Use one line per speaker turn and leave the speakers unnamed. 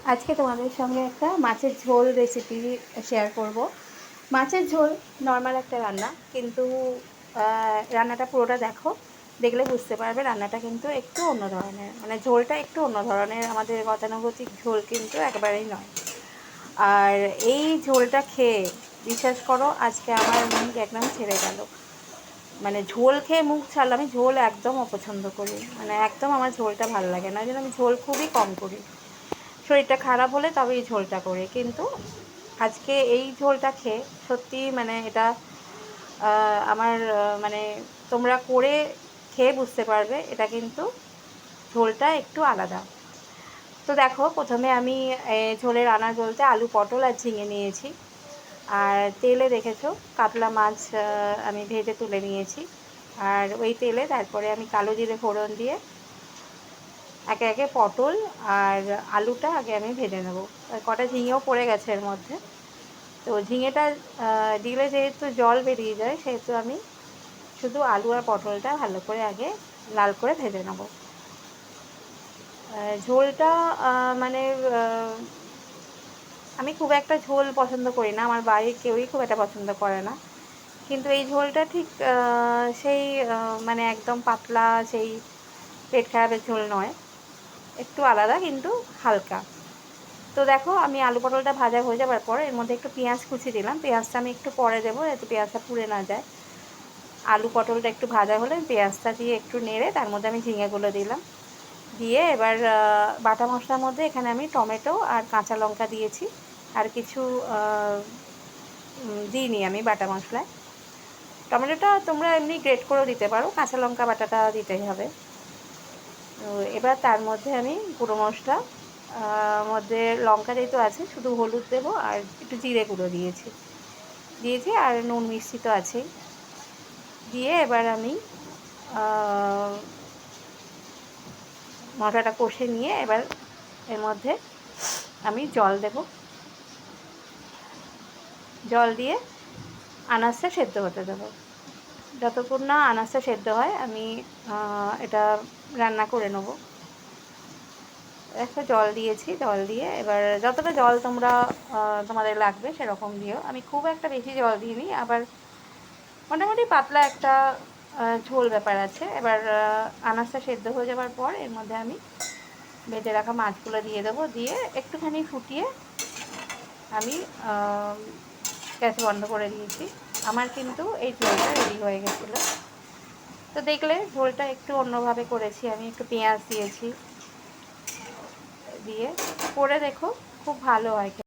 আজকে তোমাদের সঙ্গে একটা মাছের ঝোল রেসিপি শেয়ার করব। মাছের ঝোল নর্মাল একটা রান্না, কিন্তু রান্নাটা পুরোটা দেখো, দেখলে বুঝতে পারবে রান্নাটা কিন্তু একটু অন্য ধরনের, মানে ঝোলটা একটু অন্য ধরনের। আমাদের গতানুগতিক ঝোল কিন্তু একেবারেই নয়। আর এই ঝোলটা খেয়ে বিশ্বাস করো আজকে আমার মুখ একদম ছেড়ে গেল। মানে ঝোল খেয়ে মুখ ছাড়লো। আমি ঝোল একদম অপছন্দ করি, মানে একদম আমার ঝোলটা ভালো লাগে না, ওই জন্য আমি ঝোল খুবই কম করি। শরীরটা খারাপ হলে তবে এই ঝোলটা করি, কিন্তু আজকে এই ঝোলটা খেয়ে সত্যি মানে এটা আমার মানে তোমরা করে খেয়ে বুঝতে পারবে এটা কিন্তু ঝোলটা একটু আলাদা। তো দেখো, প্রথমে আমি ঝোলের রান্না বলতে আলু, পটল আর ঝিঙে নিয়েছি। আর তেলে দেখেছো কাতলা মাছ আমি ভেজে তুলে নিয়েছি। আর ওই তেলে তারপরে আমি কালো জিরে ফোড়ন দিয়ে একে একে পটল আর আলুটা আগে আমি ভেজে নেব। কটা ঝিঙেও পড়ে গেছে এর মধ্যে। তো ঝিঙেটা দিলে যেহেতু জল বেরিয়ে যায়, সেহেতু আমি শুধু আলু আর পটলটা ভালো করে আগে লাল করে ভেজে নেব। ঝোলটা মানে আমি খুব একটা ঝোল পছন্দ করি না, আমার বাড়ির কেউই খুব একটা পছন্দ করে না। কিন্তু এই ঝোলটা ঠিক সেই মানে একদম পাতলা সেই পেট খারাপের ঝোল নয়, একটু আলাদা কিন্তু হালকা। তো দেখো, আমি আলু পটলটা ভাজা হয়ে যাবার পর এর মধ্যে একটু পেঁয়াজ কুচি দিলাম। পেঁয়াজটা আমি একটু পরে দেবো যাতে পেঁয়াজটা পুড়ে না যায়। আলু পটলটা একটু ভাজা হলে পেঁয়াজটা দিয়ে একটু নেড়ে তার মধ্যে আমি ঝিঙেগুলো দিলাম। দিয়ে এবার বাটা মশলার মধ্যে এখানে আমি টমেটো আর কাঁচা লঙ্কা দিয়েছি। আর কিছু দিইনি আমি বাটা মশলায়। টমেটোটা তোমরা এমনি গ্রেট করেও দিতে পারো, কাঁচা লঙ্কা বাটাটা দিতেই হবে। তো এবার তার মধ্যে আমি গুঁড়ো মশলা মধ্যে লঙ্কা যেহেতু আছে শুধু হলুদ দেবো আর একটু জিরে গুঁড়ো দিয়েছি আর নুন মিষ্টি তো আছেই। দিয়ে এবার আমি মশলাটা কষে নিয়ে এবার এর মধ্যে আমি জল দেব। জল দিয়ে আনাজটা সেদ্ধ হতে দেবো। যতক্ষণ না আনাজটা সেদ্ধ হয় আমি এটা রান্না করে নেব। একটা জল দিয়েছি, জল দিয়ে এবার যতটা জল তোমরা তোমাদের লাগবে সেরকম দিও। আমি খুব একটা বেশি জল দিইনি, আবার মোটামুটি পাতলা একটা ঝোল ব্যাপার আছে। এবার আনাজটা সেদ্ধ হয়ে যাওয়ার পর এর মধ্যে আমি ভেজে রাখা মাছগুলো দিয়ে দেবো। দিয়ে একটুখানি ফুটিয়ে আমি গ্যাস বন্ধ করে দিয়েছি। আমার কিন্তু এই ঝোলটা রেডি হয়ে গেছিলো। তো দেখলে ঝোলটা একটু অন্যভাবে করেছি, আমি একটু পেঁয়াজ দিয়েছি, দিয়ে করে দেখো, খুব ভালো হয়।